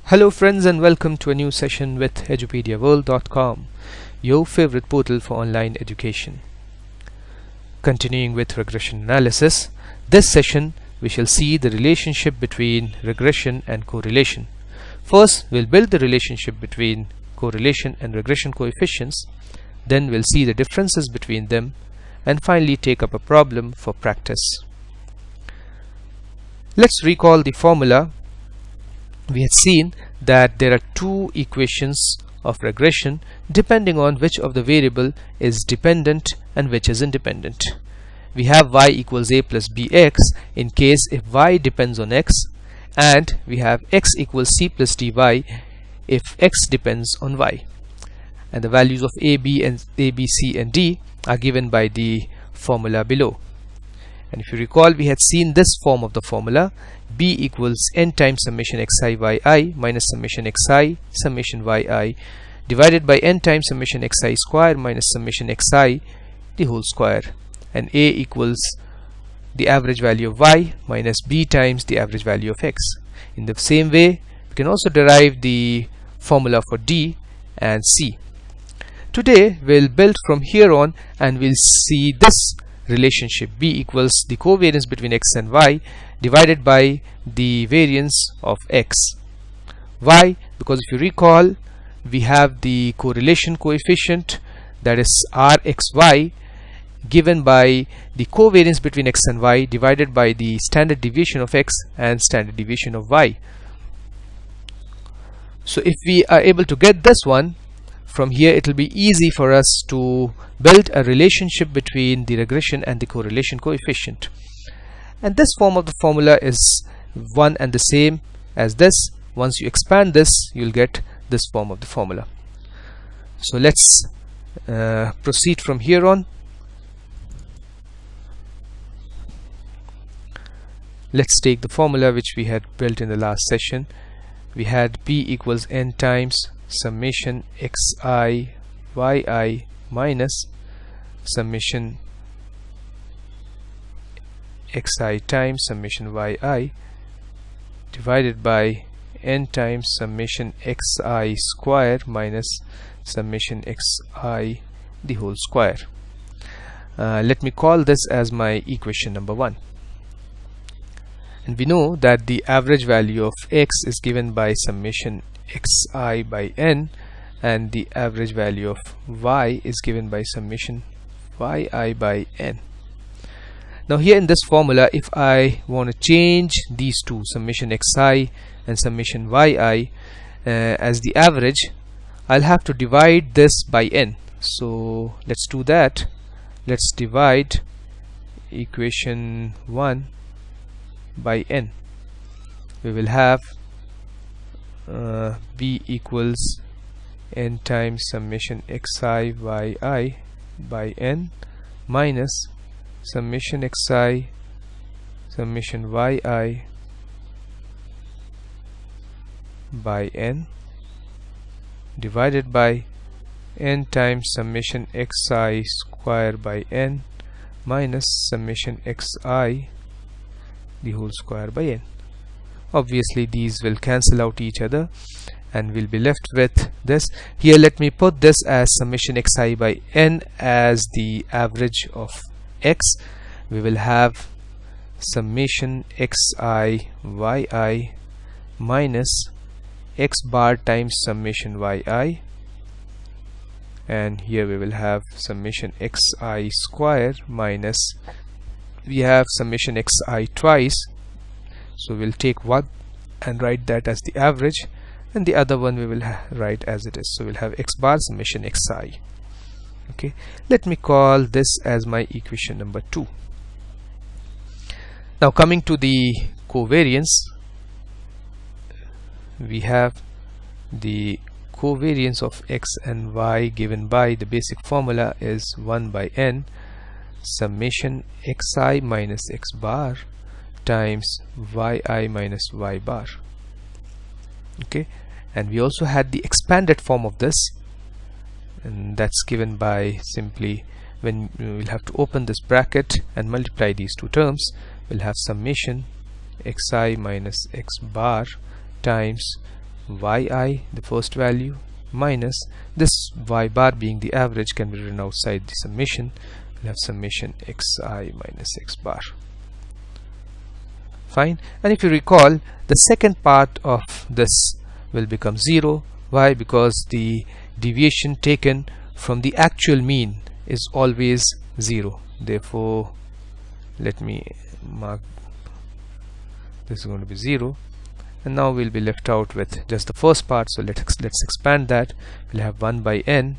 Hello friends, and welcome to a new session with edupediaworld.com, your favorite portal for online education. Continuing with regression analysis, this session we shall see the relationship between regression and correlation. First, we'll build the relationship between correlation and regression coefficients, then we'll see the differences between them, and finally take up a problem for practice. Let's recall the formula. We had seen that there are two equations of regression depending on which of the variable is dependent and which is independent. We have y equals a plus bx in case if y depends on x, and we have x equals c plus dy if x depends on y. And the values of a, b, c and d are given by the formula below. And if you recall, we had seen this form of the formula: b equals n times summation xi yi minus summation xi summation yi divided by n times summation xi square minus summation xi the whole square, and a equals the average value of y minus b times the average value of x. In the same way, we can also derive the formula for d and c. Today we'll build from here on, and we'll see this relationship: b equals the covariance between x and y divided by the variance of x. Why? Because if you recall, we have the correlation coefficient, that is rxy, given by the covariance between x and y divided by the standard deviation of x and standard deviation of y. So if we are able to get this one, from here it will be easy for us to build a relationship between the regression and the correlation coefficient. And this form of the formula is one and the same as this. Once you expand this, you'll get this form of the formula. So let's proceed from here on. Let's take the formula which we had built in the last session. We had b equals n times summation xi yi minus summation xi times summation yi divided by n times summation xi square minus summation xi the whole square. Let me call this as my equation number 1. And we know that the average value of x is given by summation xi by n, and the average value of y is given by summation yi by n. Now here in this formula, if I want to change these two, summation xi and summation yi, as the average, I'll have to divide this by n. So let's do that. Let's divide equation 1 by n. We will have b equals n times summation xi yi by n minus summation xi summation yi by n divided by n times summation xi square by n minus summation xi the whole square by n. Obviously these will cancel out each other and we'll be left with this. Here let me put this as summation xi by n as the average of x. We will have summation xi yi minus x bar times summation yi, and here we will have summation xi square minus, we have summation xi twice, so we'll take one and write that as the average, and the other one we will write as it is. So we'll have x bar summation xi. Okay, let me call this as my equation number 2. Now coming to the covariance, we have the covariance of x and y given by the basic formula is 1 by n summation xi minus x bar times yi minus y bar. Okay, and we also had the expanded form of this, and that's given by simply, when we'll have to open this bracket and multiply these two terms, we'll have summation xi minus x bar times yi, the first value, minus this y bar being the average can be written outside the summation. We'll have summation xi minus x bar. Fine. And if you recall, the second part of this will become 0. Why? Because the deviation taken from the actual mean is always 0. Therefore, let me mark this is going to be 0, and now we'll be left out with just the first part. So let's expand that. We'll have 1 by n.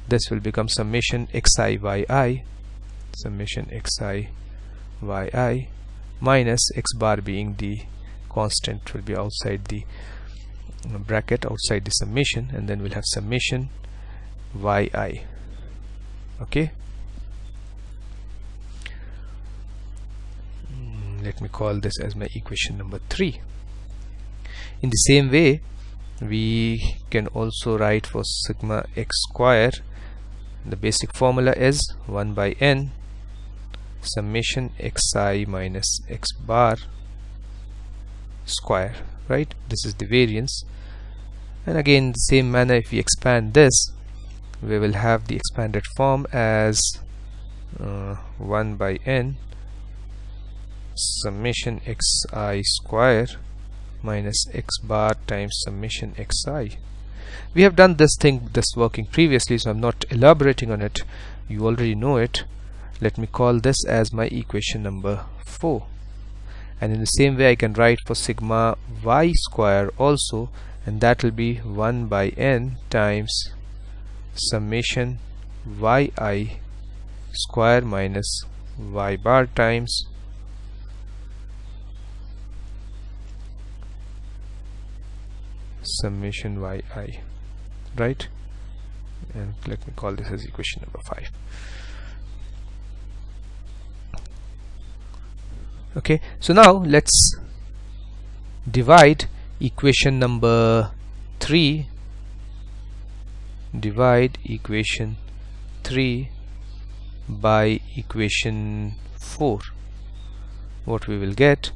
This will become summation xi yi, summation xi yi, minus x bar being the constant will be outside the bracket, outside the summation, and then we'll have summation yi. Okay, let me call this as my equation number 3. In the same way, we can also write for sigma x square. The basic formula is 1 by n summation xi minus x bar square, right? This is the variance. And again, the same manner, if we expand this, we will have the expanded form as 1 by n summation xi square minus x bar times summation xi. We have done this working previously, so I'm not elaborating on it. You already know it. Let me call this as my equation number 4. And in the same way, I can write for sigma y square also, and that will be 1 by n times summation yi square minus y bar times summation yi, right? And let me call this as equation number 5. Okay, so now let's divide equation number 3, divide equation 3 by equation 4. What we will get,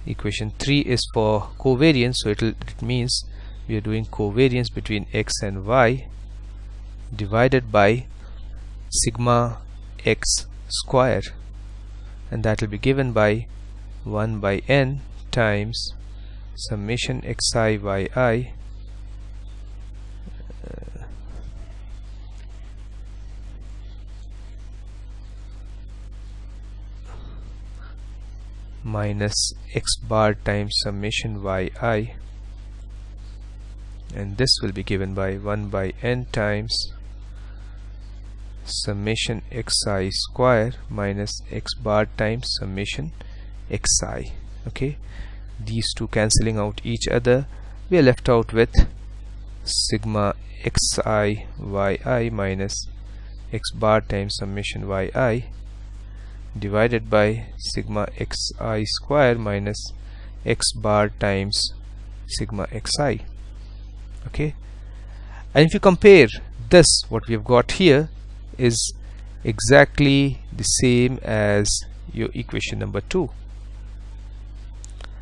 equation 3 is for covariance, so it means we are doing covariance between x and y divided by sigma x square, and that will be given by 1 by n times summation xi yi minus x bar times summation yi, and this will be given by 1 by n times summation xi square minus x bar times summation xi. Okay, these two cancelling out each other, we are left out with sigma xi yi minus x bar times summation yi divided by sigma xi square minus x bar times sigma xi. Okay, and if you compare this, what we have got here is exactly the same as your equation number 2,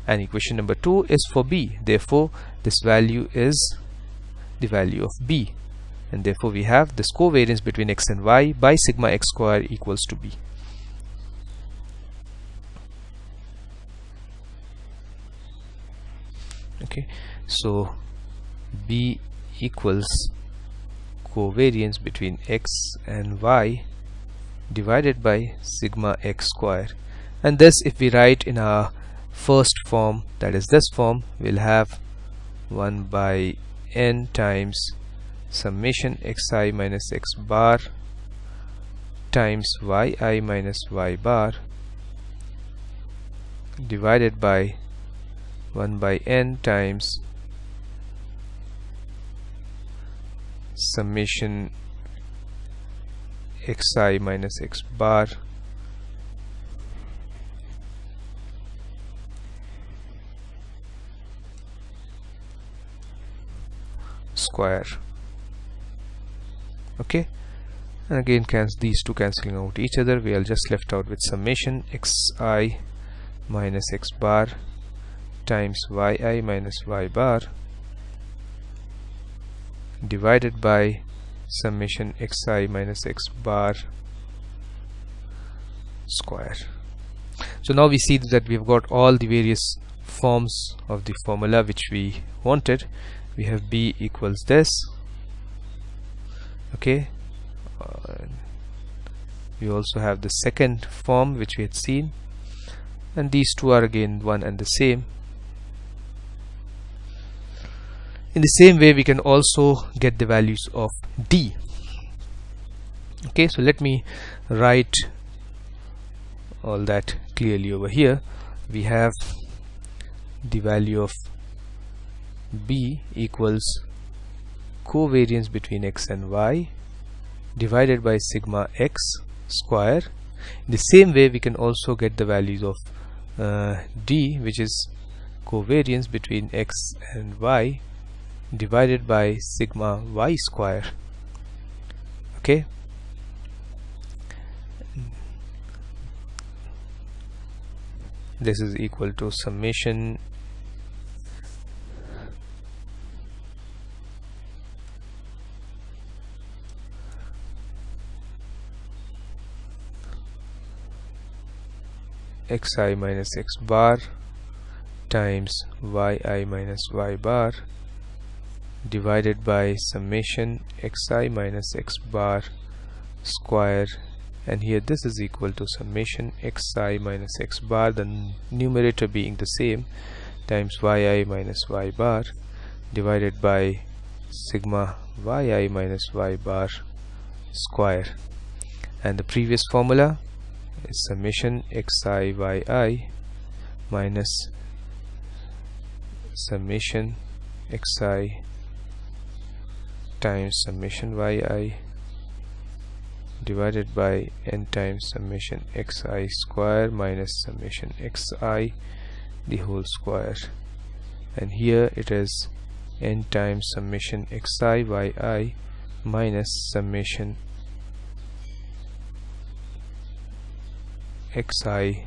and equation number 2 is for b. Therefore, this value is the value of b, and therefore we have this covariance between x and y by sigma x square equals to b. Okay, so b equals covariance between x and y divided by sigma x square, and this, if we write in our first form, that is this form, we'll have 1 by n times summation xi minus x bar times yi minus y bar divided by 1 by n times summation xi minus x bar square. Okay, and again these two cancelling out each other, we are just left out with summation xi minus x bar times yi minus y bar divided by summation xi minus x bar square. So now we see that we've got all the various forms of the formula which we wanted. We have b equals this, okay. We also have the second form which we had seen, and these two are again one and the same. In the same way we can also get the values of d. Okay, so let me write all that clearly over here. We have the value of b equals covariance between x and y divided by sigma x square. In the same way we can also get the values of d, which is covariance between x and y divided by sigma y square. Okay, this is equal to summation xi minus x bar times yi minus y bar divided by summation xi minus x bar square, and here this is equal to summation xi minus x bar, the numerator being the same, times yi minus y bar divided by sigma yi minus y bar square, and the previous formula is summation xi yi minus summation xi times summation yi divided by n times summation xi square minus summation xi the whole square, and here it is n times summation xi yi minus summation xi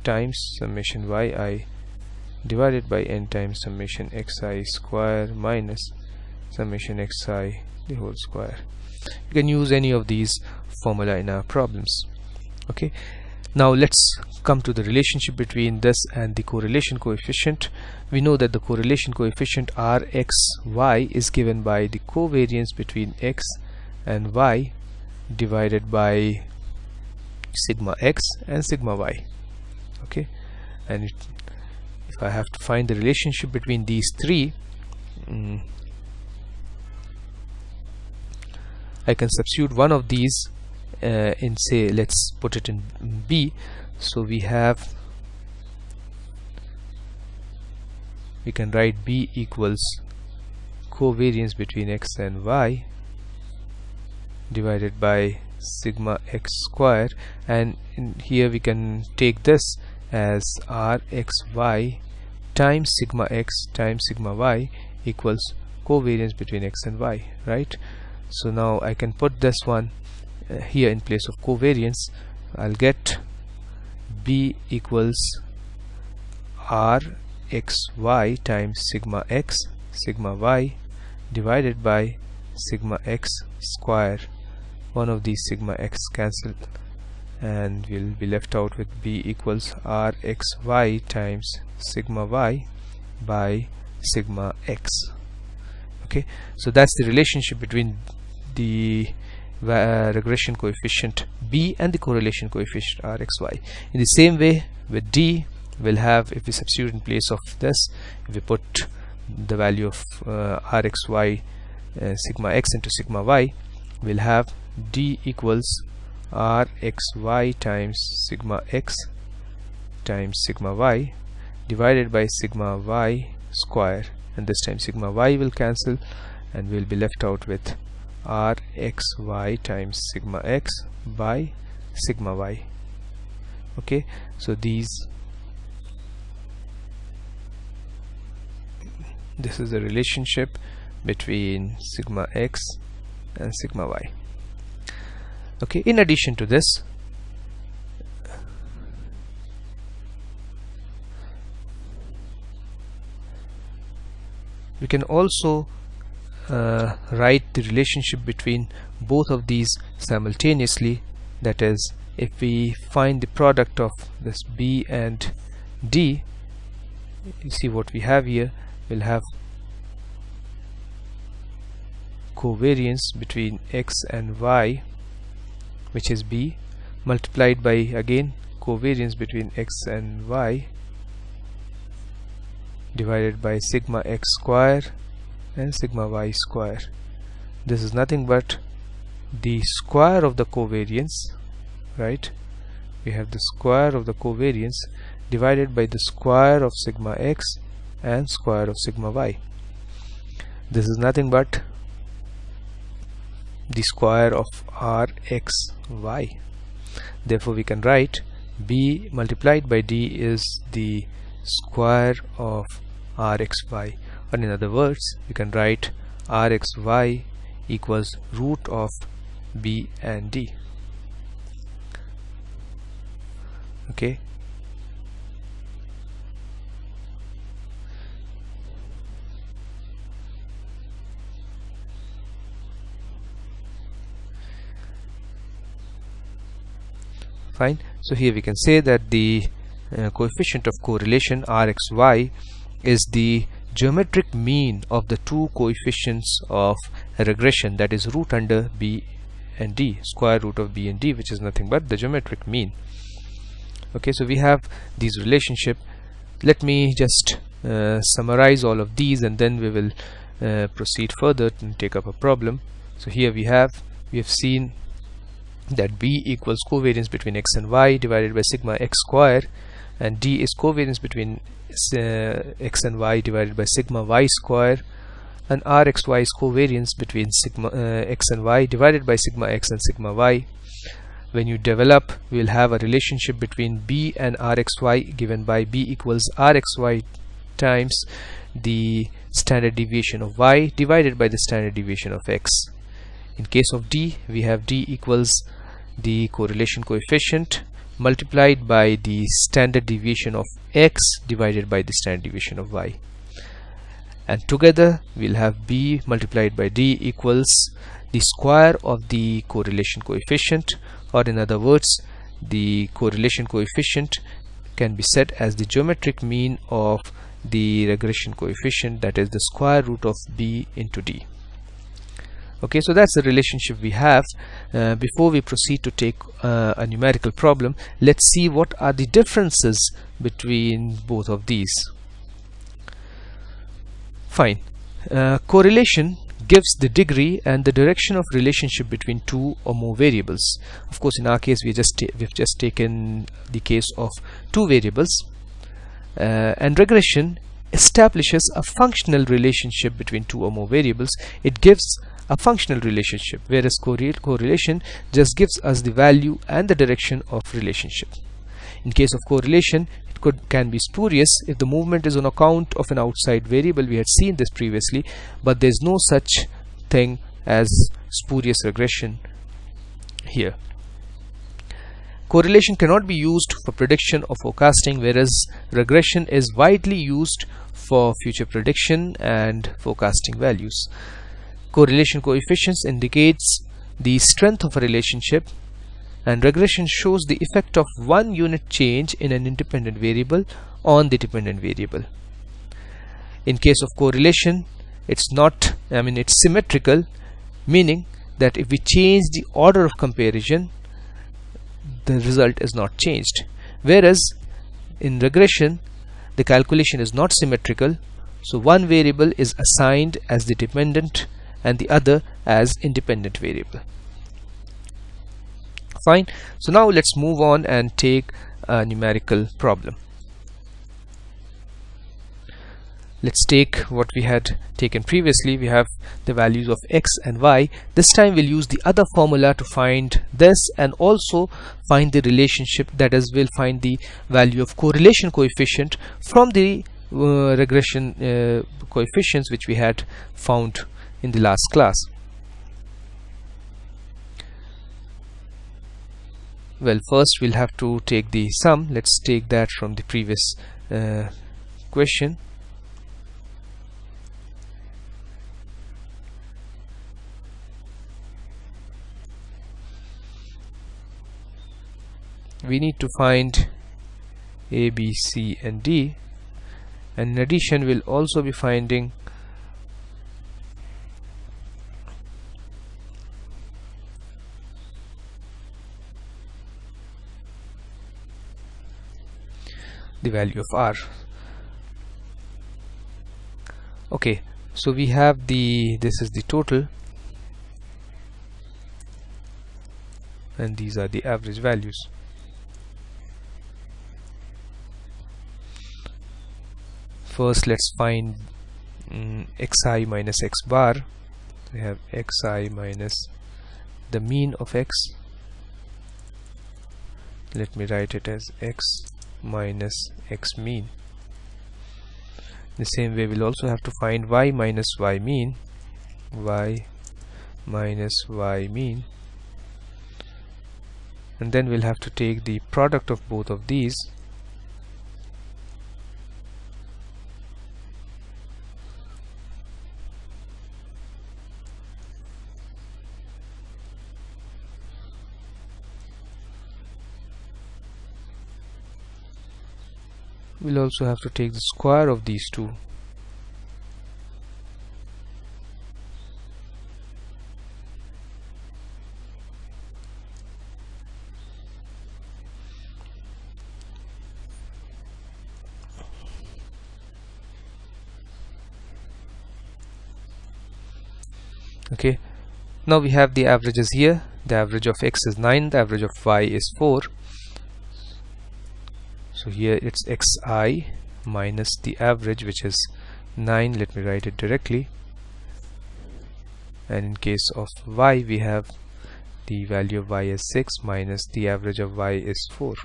times summation yi divided by n times summation xi square minus summation xi the whole square. You can use any of these formula in our problems. Okay, now let's come to the relationship between this and the correlation coefficient. We know that the correlation coefficient Rxy is given by the covariance between x and y divided by sigma x and sigma y. Okay, and if I have to find the relationship between these three, I can substitute one of these in, say, let's put it in b. So we can write b equals covariance between x and y divided by sigma x square, and in here we can take this as Rxy times sigma x times sigma y equals covariance between x and y, right? So now I can put this one here in place of covariance. I'll get b equals Rxy times sigma x sigma y divided by sigma x square. One of these sigma x cancel and we'll be left out with b equals Rxy times sigma y by sigma x. Okay, so that's the relationship between the regression coefficient b and the correlation coefficient Rxy. In the same way with d, we'll have, if we substitute in place of this, if we put the value of Rxy sigma x into sigma y, we'll have d equals Rxy times sigma x times sigma y divided by sigma y square, and this time sigma y will cancel and we'll be left out with Rxy times sigma x by sigma y. Okay, so this is the relationship between sigma x and sigma y. Okay, in addition to this, we can also write the relationship between both of these simultaneously. That is, if we find the product of this B and D, you see what we have here. We'll have covariance between X and Y, which is B, multiplied by again covariance between X and Y, divided by sigma X square and sigma Y square. This is nothing but the square of the covariance, right? We have the square of the covariance divided by the square of sigma X and square of sigma Y. This is nothing but the square of Rxy. Therefore we can write B multiplied by D is the square of Rxy, or in other words we can write Rxy equals root of B and D. Okay, fine. So here we can say that the coefficient of correlation Rxy is the geometric mean of the two coefficients of regression, that is root under B and D, square root of B and D, which is nothing but the geometric mean. Okay, so we have these relationship. Let me just summarize all of these, and then we will proceed further and take up a problem. So here we have seen that B equals covariance between X and Y divided by sigma X square, and D is covariance between X and Y divided by sigma Y square, and Rxy is covariance between sigma X and Y divided by sigma X and sigma Y. When you develop, we will have a relationship between B and Rxy given by B equals Rxy times the standard deviation of Y divided by the standard deviation of X. In case of D, we have D equals the correlation coefficient multiplied by the standard deviation of X divided by the standard deviation of Y, and together we'll have B multiplied by D equals the square of the correlation coefficient, or in other words the correlation coefficient can be set as the geometric mean of the regression coefficient, that is the square root of B into D. Okay, so that's the relationship we have. Before we proceed to take a numerical problem, let's see what are the differences between both of these. Fine. Correlation gives the degree and the direction of relationship between two or more variables. Of course, in our case we've just taken the case of two variables, and regression establishes a functional relationship between two or more variables. It gives a functional relationship, whereas correlation just gives us the value and the direction of relationship. In case of correlation, it can be spurious if the movement is on account of an outside variable. We had seen this previously, but there's no such thing as spurious regression here. Correlation cannot be used for prediction or forecasting, whereas regression is widely used for future prediction and forecasting values. Correlation coefficients indicates the strength of a relationship, and regression shows the effect of one unit change in an independent variable on the dependent variable. In case of correlation, it's symmetrical, meaning that if we change the order of comparison, the result is not changed, whereas in regression the calculation is not symmetrical, so one variable is assigned as the dependent and the other as independent variable. Fine. So now let's move on and take a numerical problem. Let's take what we had taken previously. We have the values of X and Y. This time we'll use the other formula to find this and also find the relationship, that is, we'll find the value of correlation coefficient from the regression coefficients which we had found in the last class. Well, first we'll have to take the sum. Let's take that from the previous question. we need to find A, B, C and D, and in addition we'll also be finding the value of R. Okay, so we have this is the total, and these are the average values. First let's find xi minus x bar. We have xi minus the mean of x. Let me write it as x minus x mean. The same way we'll also have to find y minus y mean, y minus y mean, and then we'll have to take the product of both of these. We'll also have to take the square of these two. Okay, now we have the averages here. The average of x is 9, the average of y is 4. So here it's xi minus the average, which is 9. Let me write it directly. And in case of y, we have the value of y is 6 minus the average of y is 4.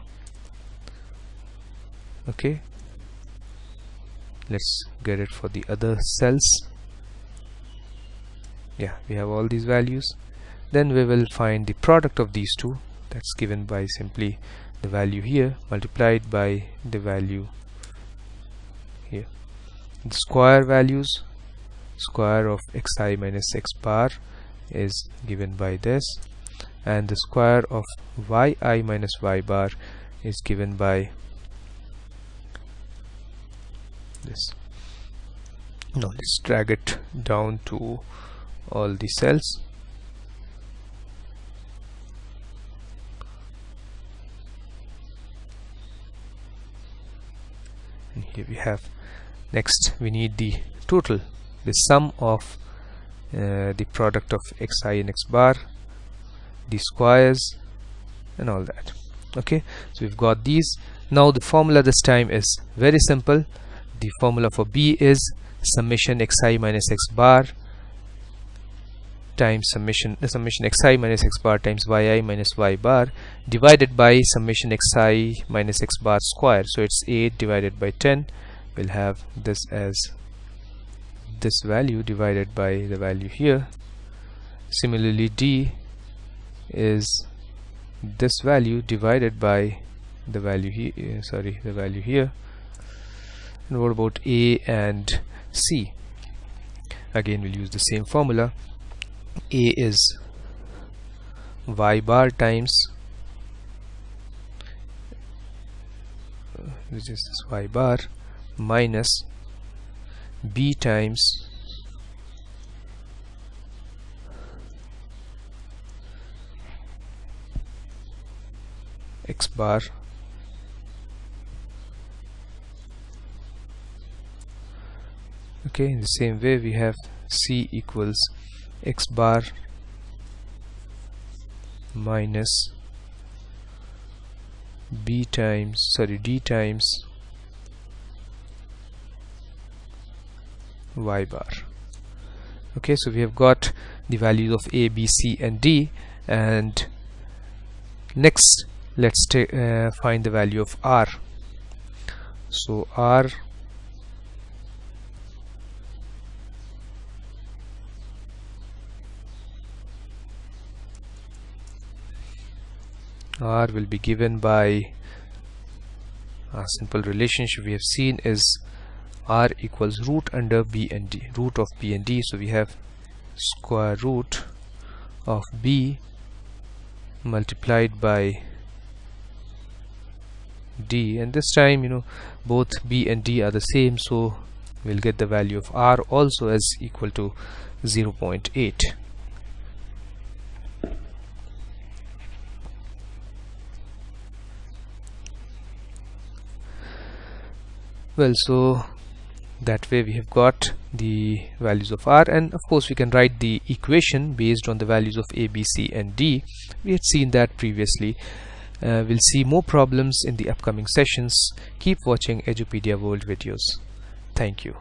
Okay, let's get it for the other cells. Yeah, we have all these values. Then we will find the product of these two. That's given by simply the value here multiplied by the value here. The square values, square of xi minus x bar is given by this, and the square of yi minus y bar is given by this. Now let's drag it down to all the cells. And here we have, next we need the total, the sum of the product of xi and x bar, the squares and all that. Okay, so we've got these. Now the formula this time is very simple. The formula for B is summation xi minus x bar times summation xi minus x bar times yi minus y bar divided by summation xi minus x bar square. So it's 8 divided by 10. We'll have this as this value divided by the value here. Similarly, D is this value divided by the value here, the value here. And what about A and C? Again, we'll use the same formula. A is y bar times, which is this y bar, minus B times x bar okay. In the same way, we have C equals x bar minus D times y bar. Okay, so we have got the values of A, B, C and D, and next let's find the value of R. So R will be given by a simple relationship we have seen is R equals root under B and D, root of B and D. So we have square root of B multiplied by D, and this time both B and D are the same, so we'll get the value of R also as equal to 0.8. Well, so that way we have got the values of R, and of course we can write the equation based on the values of A, B, C and D. We had seen that previously. We'll see more problems in the upcoming sessions. Keep watching Edupedia World videos. Thank you.